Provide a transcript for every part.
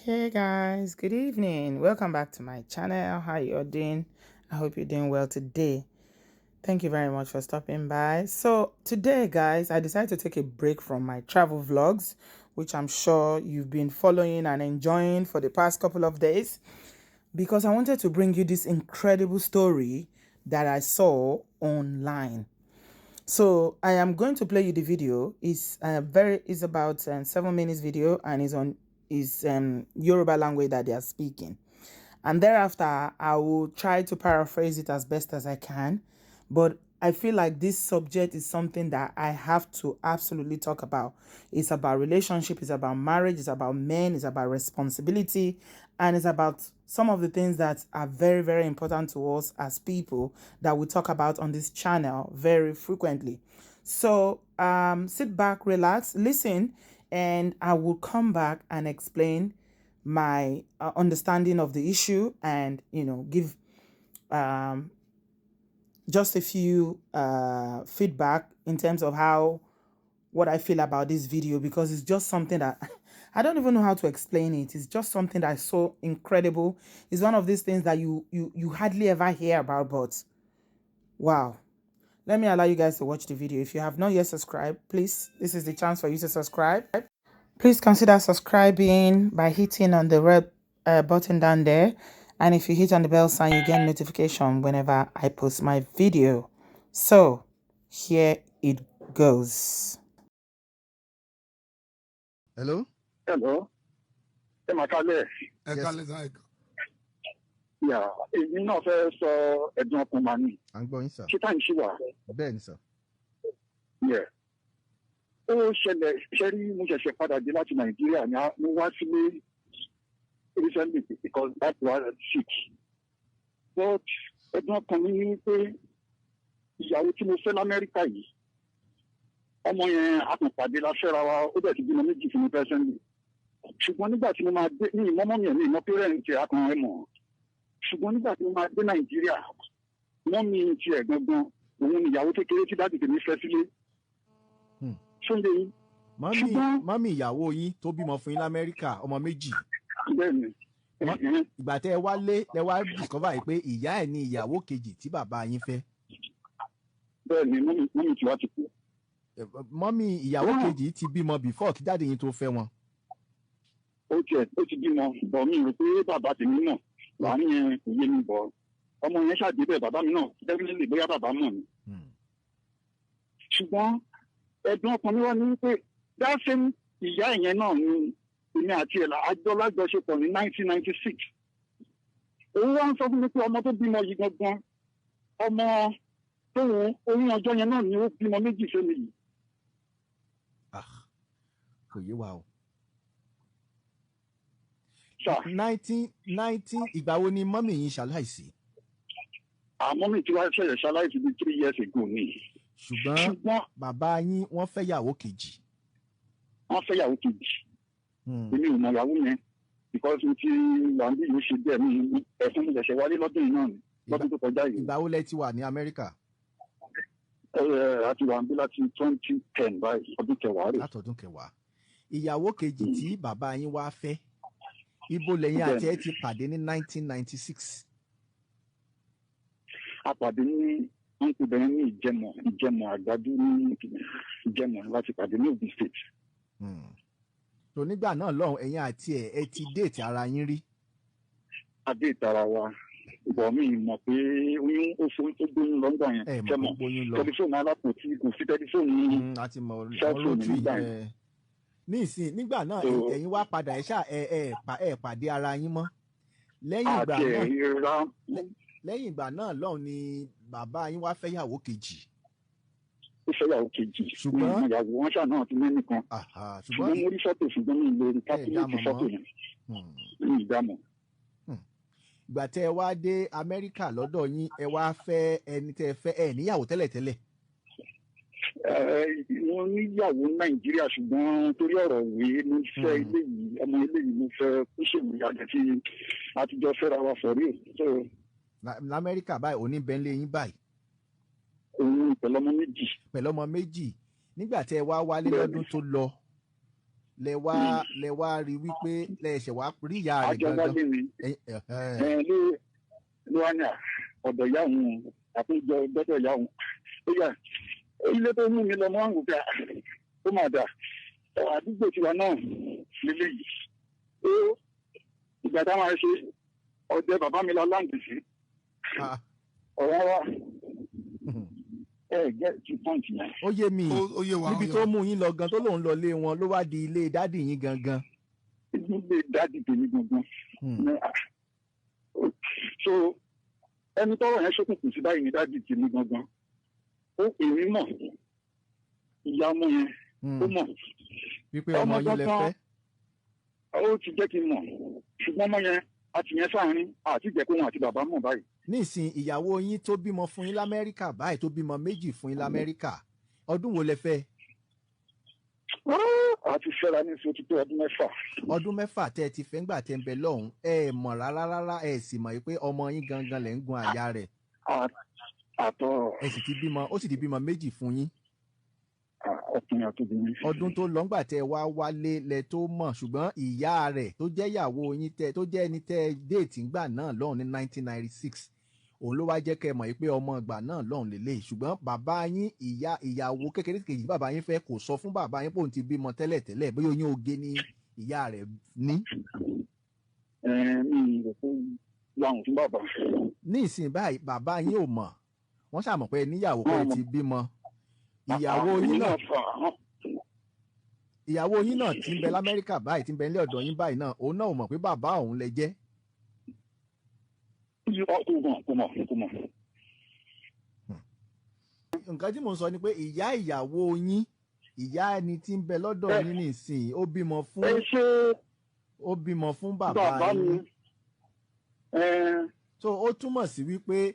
Hey guys, good evening. Welcome back to my channel. How you all doing? I hope you're doing well today. Thank you very much for stopping by. So today, guys, I decided to take a break from my travel vlogs, which I'm sure you've been following and enjoying for the past couple of days, because I wanted to bring you this incredible story that I saw online. So I am going to play you the video. It's about 7 minutes video, and is Yoruba language that they are speaking. And thereafter, I will try to paraphrase it as best as I can. But I feel like this subject is something that I have to absolutely talk about. It's about relationship, it's about marriage, it's about men, it's about responsibility, and it's about some of the things that are very, very important to us as people that we talk about on this channel very frequently. So sit back, relax, listen, and I will come back and explain my understanding of the issue, and give just a few feedback in terms of what I feel about this video, because it's just something that I don't even know how to explain it. It's just something that's so incredible. It's one of these things that you hardly ever hear about, but wow. Let me allow you guys to watch the video. If you have not yet subscribed, please, this is the chance for you to subscribe. Please consider subscribing by hitting on the red button down there. And if you hit on the bell sign, you get notification whenever I post my video. So here it goes. Hello? Hello. Emakale. Yeah. Èmi náà fẹ́ sọ ẹ̀dùn ọkàn mà ní. À ń gbọ́ yín, sir. Ṣé táyì ṣì wà? Bẹ́ẹ̀ ni, sir. Yeah. Ó ṣẹlẹ̀ ṣe rí mo ṣẹ̀ṣẹ̀ padà dé láti Nàìjíríà ní mo wá sílé recently because that was sick. But ẹ̀dùn ọkàn mi ni pé ìyàwó tí mo fẹ́ l'Amẹ́ríkà yìí, ọmọ yẹn àtúnpàdé la fẹ́ra wa, ó dẹ̀ ti bímọ méjì fún mi presently. Ṣùgbọ́n nígbà tí mo máa dé ní ìmọ̀mọ́ mi ẹ̀ ní ìmọ̀ pẹ́rẹ́ǹtì akọ̀rọ̀ ẹ̀ mọ̀. Ṣùgbọ́n nígbà tí mo máa dé Nàìjíríà, wọ́n mi ti ẹ̀ gangan, òun ni ìyàwó kékeré tí dáàdì tèmi fẹ́ sílé. Ṣóńdé yín. Mọ́mì ìyàwó yín tó bímọ fún yín l'Amẹ́ríkà, ọmọ méjì. Bẹ́ẹ̀ni. Ìgbà tẹ́ ẹ wálé lẹ wá discover yìí pé ìyá ẹ̀ ni ìyàwó kejì tí bàbá yín fẹ́. Bẹ́ẹ̀ni, mọ́mì tí wá ti kú. Mọ́mì ìyàwó kejì ti bímọ before kí dáàdì yín tó fẹ́ wọn. Ó ti bímọ, bọ̀ mi rò pé bàbá tèmi náà láàrin yẹn kò yé mi bọ̀. Ọmọ yẹn ṣàdé bẹ́ẹ̀ bàbá mi náà definitely bóyá bàbá mọ̀ mi. Ṣùgbọ́n ẹ̀dùn ọkàn mi wá ní pé dáṣẹ́ ìyá ẹ̀yẹn náà ni èmi àti ẹ̀là lájọṣepọ̀ ní 1996. Òun wá ń sọ fún mi pé ọmọ tó bímọ yìí gangan, ọmọ tóun oyún ọjọ́ yẹn náà ni ó bímọ méjì fẹ́mi yìí. Kò yé wa o. 1990 ìgbà wo ni mọ́mì yín ṣaláìsí? Mọ́mì tí wàá ṣẹ̀ṣẹ̀ ṣaláìsí bí 3 years ago ni. Ṣùgbọ́n bàbá yín wọ́n fẹ́ yàwó kejì. Wọ́n fẹ́ yàwó kejì. Èmi ò mọ ìyàwó yẹn because mo ti wà ní ìlú ṣe bẹ́ẹ̀ mi ẹ̀fún mi ṣẹ̀ṣẹ̀ wálé lọ́dún yìí náà ni lọ́dún tó kọjá yìí. Ìgbà wo lẹ ti wà ní Amẹ́ríkà? Àti wà ń bí láti 2010 báyìí, ọdún kẹwàá rẹ̀. Látọdún kẹwàá. Ìyàwó kejì tí bàbá yín wá fẹ́, ibo lẹ́yìn àti ẹ ti pàdé ní 1996? A pàdé ní wọ́n ti bẹ̀rẹ̀ ní ìjẹmọ̀ àgbàdo ní ìjẹmọ̀ láti pàdé ní Ogun State. So nígbà náà lọ́hùn ẹ̀yin àti ẹ ti déètì ara yín rí? A déètì ara wa, ìbọ̀ mi mọ̀ pé oyún ó gbóyún lọ́gbà yẹn jẹmọ̀ tẹlifóònù alápòtí kò sí tẹlifóònù ṣẹ́fóònù nígbà yẹn. Ní ìsìn nígbà náà ẹ̀yin wá padà ẹ pàdé ara yín mọ́. Lẹ́yìn ìgbà náà lọ́hùn ni bàbá yín wá fẹ́ yàwó kejì. Ó fẹ́ yàwó kejì. Ṣùgbọ́n ìyàwó wọn ṣáà náà ti mẹ́rin kan. Ṣùgbọ́n mo rí fọ́tò ṣùgbọ́n mi lè rí kápílẹ̀tì fọ́tò yẹn. Ní ìdámọ̀. Ìgbà tẹ́ ẹ wá dé Amẹ́ríkà lọ́dọ̀ yín ẹ wá fẹ́ ẹni tẹ́ ẹ fẹ́ ẹ níyàwó tẹ́lẹ̀tẹ́lẹ̀. Mo níyàwó Nàìjíríà ṣùgbọ́n torí ọ̀rọ̀ ìwé mo fẹ́ eléyìí ọmọ eléyìí mo fẹ́ kó ṣèwé àjẹ tí àtijọ́ fẹ́ra wa fọ̀rí. L'Amẹ́ríkà báyìí òní bẹ́ńlẹ̀ yín báyìí. Òun pẹ̀lú ọmọ méjì. Pẹ̀lú ọmọ méjì. Nígbà tí ẹ wá wálé lọ́dún tó lọ lẹ wá rí wípé lẹ́ẹ̀ṣẹ̀ wá rí ìyá rẹ̀ gangan. àjọwálé ni ló wá ní ọ̀dọ̀ ìyá òun àpéjọ gbọ́dọ̀ ìyá òun ó yà ilé tó mú mi lọ mọ́ àwọn òkè ó mà dà àdúgbò tiwa náà lélẹ́yìí ó ìgbà táwọn ẹ ṣe ọdẹ bàbá mi lọ láǹdì sí ọ̀rọ̀ wa get to point yẹn. ó yé mi níbi tó mú yín lọ gan tó lòun lọ lé wọn ló wá di ilé dádì yín gangan. ilé dádì tèmi gangan. So ẹni tọ́rọ̀ yẹn ṣókùnkùn sí báyìí ní dádì tèmi gangan ó èmi mọ̀ ìyá ọmọ yẹn ó mọ̀. wípé ọmọ yín lẹ fẹ́. ó ti jẹ́ kí n mọ̀ ṣùgbọ́n ọmọ yẹn àti yẹn sáárín àti ìjẹ́kóhun àti bàbá mọ̀ báyìí. nísìn ìyàwó yín tó bímọ fún yín lamẹ́ríkà báyìí tó bímọ méjì fún yín lamẹ́ríkà ọdún wo lẹ fẹ́? àti fẹ́ra ní oṣù tó ọdún mẹ́fà. ọdún mẹ́fà tẹ́ ẹ ti fẹ́ ńgbà tẹ́ ń bẹ lọ́hùn ẹ mọ̀ rárá ẹ sì mọ̀ pé ọmọ yín gangan lẹ̀ ń gun àyà rẹ̀. àtọ̀. ẹ sì ti bímọ ó sì ti bímọ méjì fún yín. ọkùnrin àtòbìnrin. ọdún tó lọ ńgbà tẹ́ wá wálé lẹ tó mọ̀ ṣùgbọ́n ìyá rẹ̀ tó jẹ́ ìyàwó yín tó jẹ́ ẹni tẹ́ déètì ńgbà náà lọ́hùn ní 1996 òun ló wá jẹ́ kẹ́ mọ̀ pé ọmọ ìgbà náà lọ́hùn lélẹ̀ ṣùgbọ́n bàbá yín ìyàwó kékeré kejì bàbá yín fẹ́ kò sọ fún bàbá yín pé òun ti bímọ tẹ́lẹ̀ bóyá oyún oge ní ìyá rẹ̀ ní. mi ò fún láwọn fún bàbá. ní ìsìn báyìí bàbá yín ò mọ̀ wọ́n ṣàmọ̀ pé níyàwó pé ti bímọ ìyàwó yín náà ti ń bẹ lamẹ́ríkà báyìí ti ń bẹ nílé ọ̀dọ̀ yín báyìí náà òun náà ò mọ̀ pé bàbá òun lẹ jẹ́. kò mọ̀. nǹkan tí mò ń sọ ni pé ìyá ìyàwó yín ìyá ẹni tí ń bẹ lọ́dọ̀ yín nísìnyí ó bímọ fún bàbá yín. so ó túmọ̀ sí wípé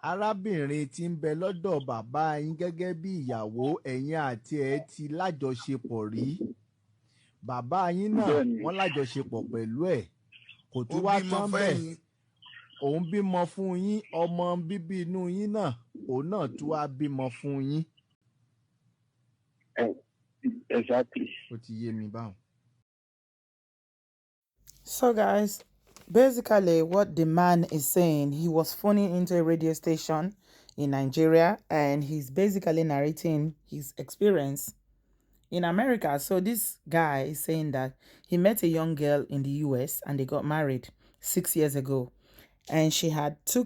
arábìnrin tí ń bẹ lọ́dọ̀ bàbá yín gẹ́gẹ́ bí ìyàwó ẹ̀yin àti ẹ̀ ti lájọṣepọ̀ rí bàbá yín náà wọ́n lájọṣepọ̀ pẹ̀lú ẹ̀ kò tún wá tán bẹ́ẹ̀ òun bímọ fún yín ọmọ bíbí inú yín náà òun náà tún wá bímọ fún yín. Exactly. ó ti yé mi báwọn. So guys, basically what the man is saying, he was phoning into a radio station in Nigeria and he's basically narrating his experience in America. So this guy is saying that he met a young girl in the US and they got married 6 years ago. And she has 2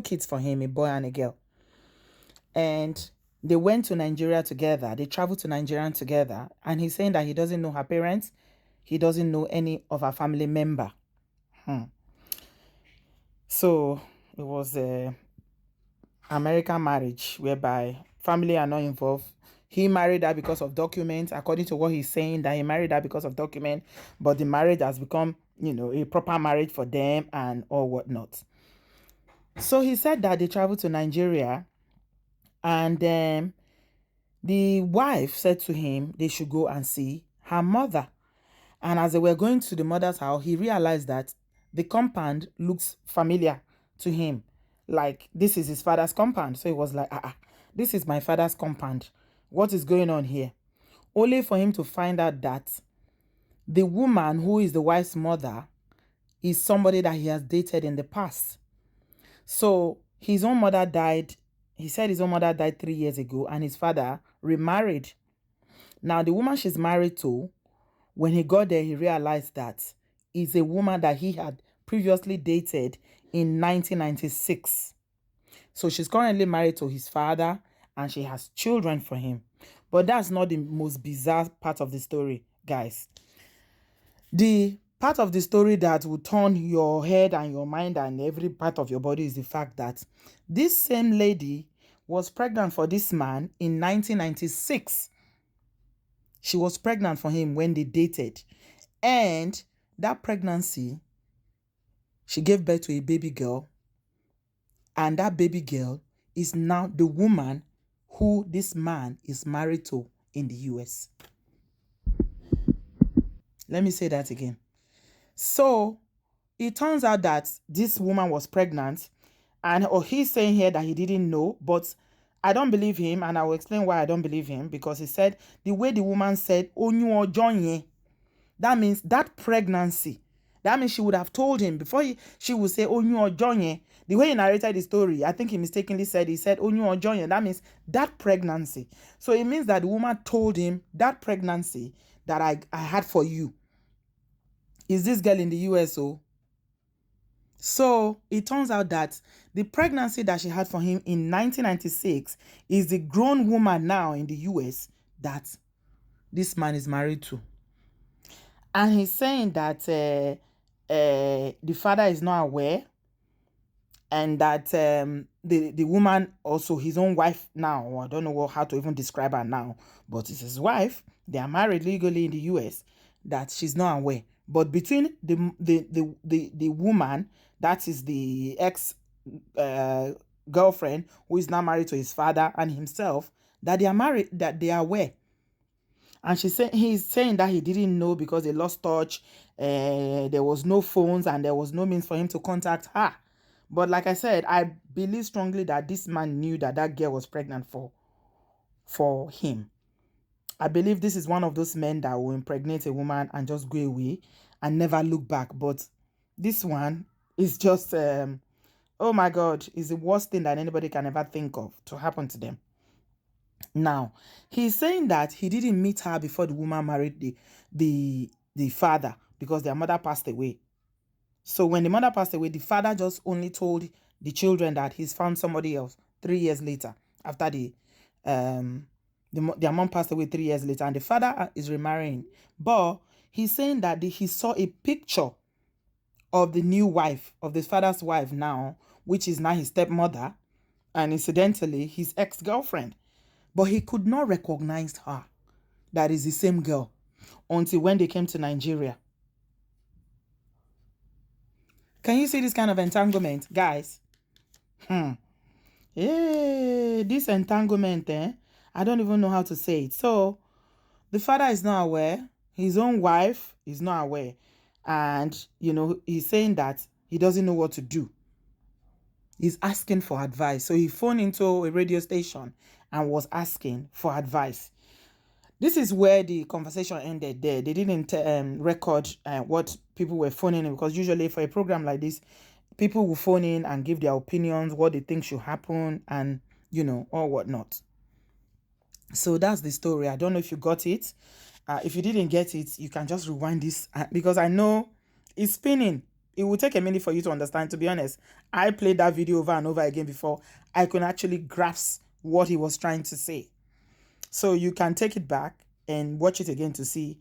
kids for him, a boy and a girl. And they went to Nigeria together. They traveled to Nigeria together. And he's saying that he doesn't know her parents. He doesn't know any of her family member. So it was a American marriage whereby family are not involved. He married her because of documents, according to what he's saying, that he married her because of documents, but the marriage has become, a proper marriage for them and all whatnot. So he said that they traveled to Nigeria and the wife said to him they should go and see her mother. And as they were going to the mother's house, he realized that the compound looks familiar to him. Like, this is his father's compound. So he was like, this is my father's compound. What is going on here? Only for him to find out that the woman who is the wife's mother is somebody that he has dated in the past. So his own mother died. He said his own mother died 3 years ago and his father remarried. Now, the woman she's married to, when he got there, he realized that is a woman that he had previously dated in 1996. So she's currently married to his father and she has children for him. But that's not the most bizarre part of the story, guys. The part of the story that will turn your head and your mind and every part of your body is the fact that this same lady was pregnant for this man in 1996. She was pregnant for him when they dated. And that pregnancy, she gave birth to a baby girl. And that baby girl is now the woman who this man is married to in the US. Let me say that again. So it turns out that this woman was pregnant, and he's saying here that he didn't know, but I don't believe him, and I will explain why I don't believe him, because he said the way the woman said, "Onyu ojonye," That means that pregnancy, that means she would have told him before she would say, Onyu Ojonye. The way he narrated the story, I think he mistakenly said, Onyu Ojonye. That means that pregnancy. So it means that the woman told him that pregnancy that I had for you is this girl in the US. So it turns out that the pregnancy that she had for him in 1996 is the grown woman now in the US that this man is married to. And he's saying that the father is not aware, and that the woman, also his own wife now, I don't know how to even describe her now, but it's his wife. They are married legally in the US, that she's not aware. But between the woman, that is the ex girlfriend, who is now married to his father, and himself, that they are married, that they are aware. And he's saying that he didn't know because they lost touch. There was no phones and there was no means for him to contact her. But like I said, I believe strongly that this man knew that that girl was pregnant for him. I believe this is one of those men that will impregnate a woman and just go away and never look back. But this one is just, oh my God, is the worst thing that anybody can ever think of to happen to them. Now, he's saying that he didn't meet her before the woman married the father, because their mother passed away. So when the mother passed away, the father just only told the children that he's found somebody else 3 years later, after their mom passed away 3 years later, and the father is remarrying. But he's saying that he saw a picture of the new wife, of the father's wife now, which is now his stepmother, and incidentally, his ex-girlfriend. But he could not recognize her, that is the same girl, until when they came to Nigeria. Can you see this kind of entanglement, guys? Yeah, this entanglement, I don't even know how to say it. So the father is not aware. His own wife is not aware. And, he's saying that he doesn't know what to do. He's asking for advice. So he phoned into a radio station and was asking for advice. This is where the conversation ended there. They didn't record what people were phoning in, because usually for a program like this, people will phone in and give their opinions, what they think should happen, and, or whatnot. So that's the story. I don't know if you got it. If you didn't get it, you can just rewind this, because I know it's spinning. It will take a minute for you to understand, to be honest. I played that video over and over again before I could actually grasp what he was trying to say. So you can take it back and watch it again to see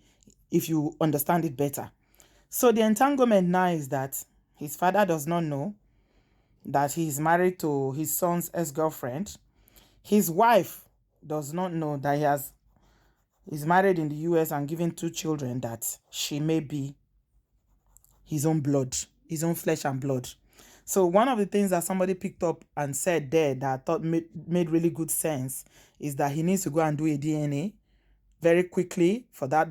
if you understand it better. So the entanglement now is that his father does not know that he is married to his son's ex-girlfriend. His wife does not know that he's married in the US and given 2 children, that she may be his own blood, his own flesh and blood. So one of the things that somebody picked up and said there that I thought made really good sense is that he needs to go and do a DNA very quickly for that,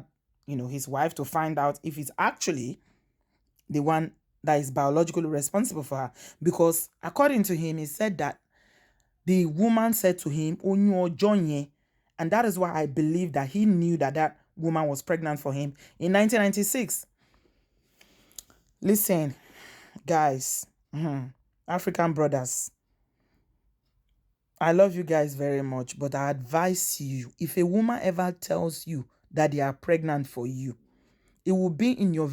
his wife, to find out if he's actually the one that is biologically responsible for her. Because according to him, he said that the woman said to him, Onyu Ojonye, and that is why I believe that he knew that that woman was pregnant for him in 1996. Listen, guys, African brothers, I love you guys very much, but I advise you, if a woman ever tells you that they are pregnant for you, it will be in your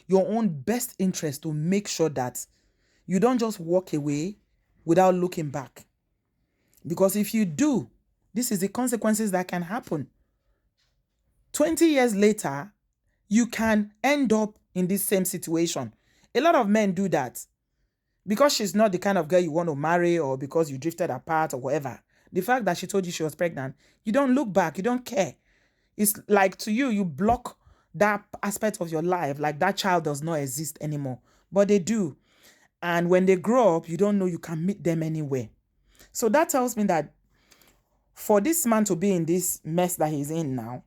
your own best interest to make sure that you don't just walk away without looking back. Because if you do, this is the consequences that can happen. 20 years later, you can end up in this same situation. A lot of men do that. Because she's not the kind of girl you want to marry, or because you drifted apart or whatever. The fact that she told you she was pregnant, you don't look back, you don't care. It's like, to you, you block that aspect of your life, like that child does not exist anymore. But they do. And when they grow up, you don't know you can meet them anywhere. So that tells me that for this man to be in this mess that he's in now,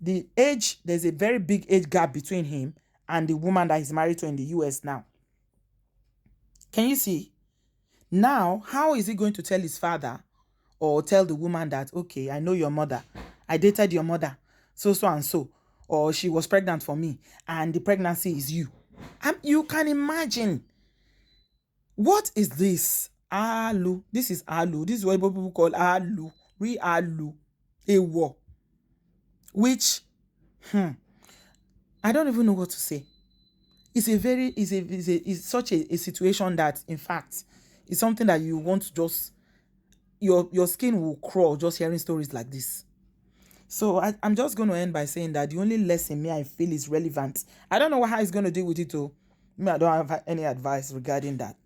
there's a very big age gap between him and the woman that he's married to in the US now. Can you see? Now, how is he going to tell his father or tell the woman that, okay, I know your mother, I dated your mother, so and so, or she was pregnant for me and the pregnancy is you. You can imagine. What is this? Alu. This is alu. This is what people call alu. Alu. Ewo. Which, I don't even know what to say. It's such a situation that, in fact, it's something that you want to just, your skin will crawl just hearing stories like this. So I'm just going to end by saying that the only lesson I feel is relevant. I don't know how he's going to deal with it though. I don't have any advice regarding that.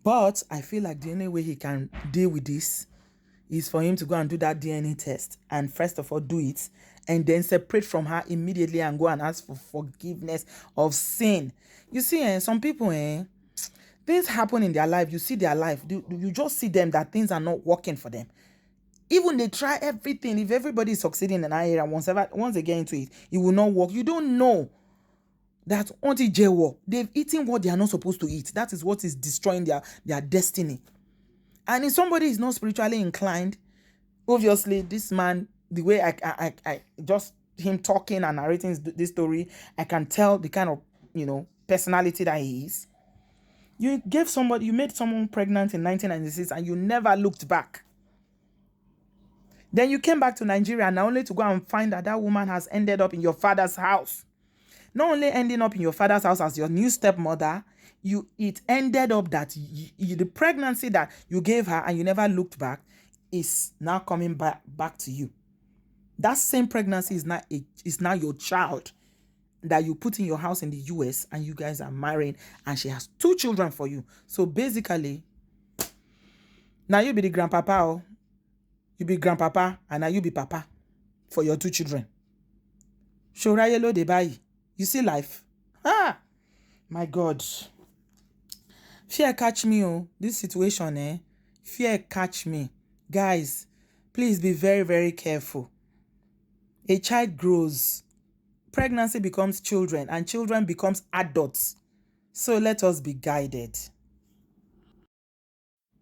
But I feel like the only way he can deal with this is for him to go and do that DNA test, and first of all do it, and then separate from her immediately and go and ask for forgiveness of sin. You see, some people, things happen in their life. You see their life. You just see them that things are not working for them. Even they try everything. If everybody is succeeding in an area, once they get into it, it will not work. You don't know that until they've eaten what they are not supposed to eat. That is what is destroying their destiny. And if somebody is not spiritually inclined, obviously this man, the way I just him talking and narrating this story, I can tell the kind of personality that he is. You made someone pregnant in 1996 and you never looked back. Then you came back to Nigeria now only to go and find that woman has ended up in your father's house. Not only ending up in your father's house as your new stepmother, it ended up that the pregnancy that you gave her and you never looked back is now coming back to you. That same pregnancy is now your child that you put in your house in the US, and you guys are married and she has 2 children for you. So basically, now you be the grandpapa, you be grandpapa, and now you be papa for your 2 children. Shorayelo de bayi. You see life? My God. Fear catch me, this situation, fear catch me. Guys, please be very, very careful. A child grows, pregnancy becomes children, and children becomes adults. So let us be guided.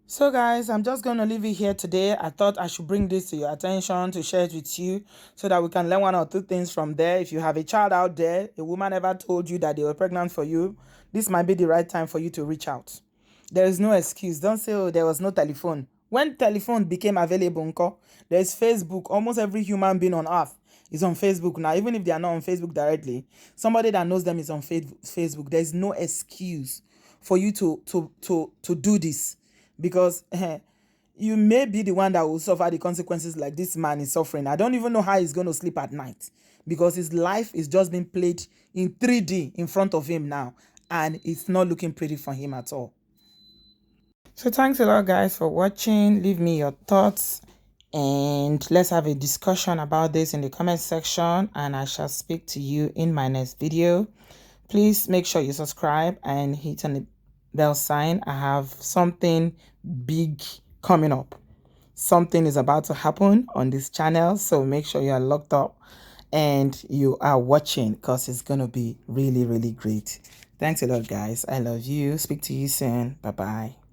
So guys, I'm just going to leave it here today. I thought I should bring this to your attention to share it with you so that we can learn 1 or 2 things from there. If you have a child out there, a woman ever told you that they were pregnant for you, this might be the right time for you to reach out. There is no excuse. Don't say, oh, there was no telephone. When telephone became available, there's Facebook. Almost every human being on earth is on Facebook now. Even if they are not on Facebook directly, somebody that knows them is on Facebook. There's no excuse for you to do this. Because you may be the one that will suffer the consequences like this man is suffering. I don't even know how he's going to sleep at night, because his life is just being played in 3D in front of him now, and it's not looking pretty for him at all. So thanks a lot, guys, for watching. Leave me your thoughts and let's have a discussion about this in the comment section, and I shall speak to you in my next video. Please make sure you subscribe and hit on the bell sign. I have something big coming up. Something is about to happen on this channel, so make sure you are locked up and you are watching, because it's going to be really, really great. Thanks a lot, guys. I love you. Speak to you soon. Bye-bye.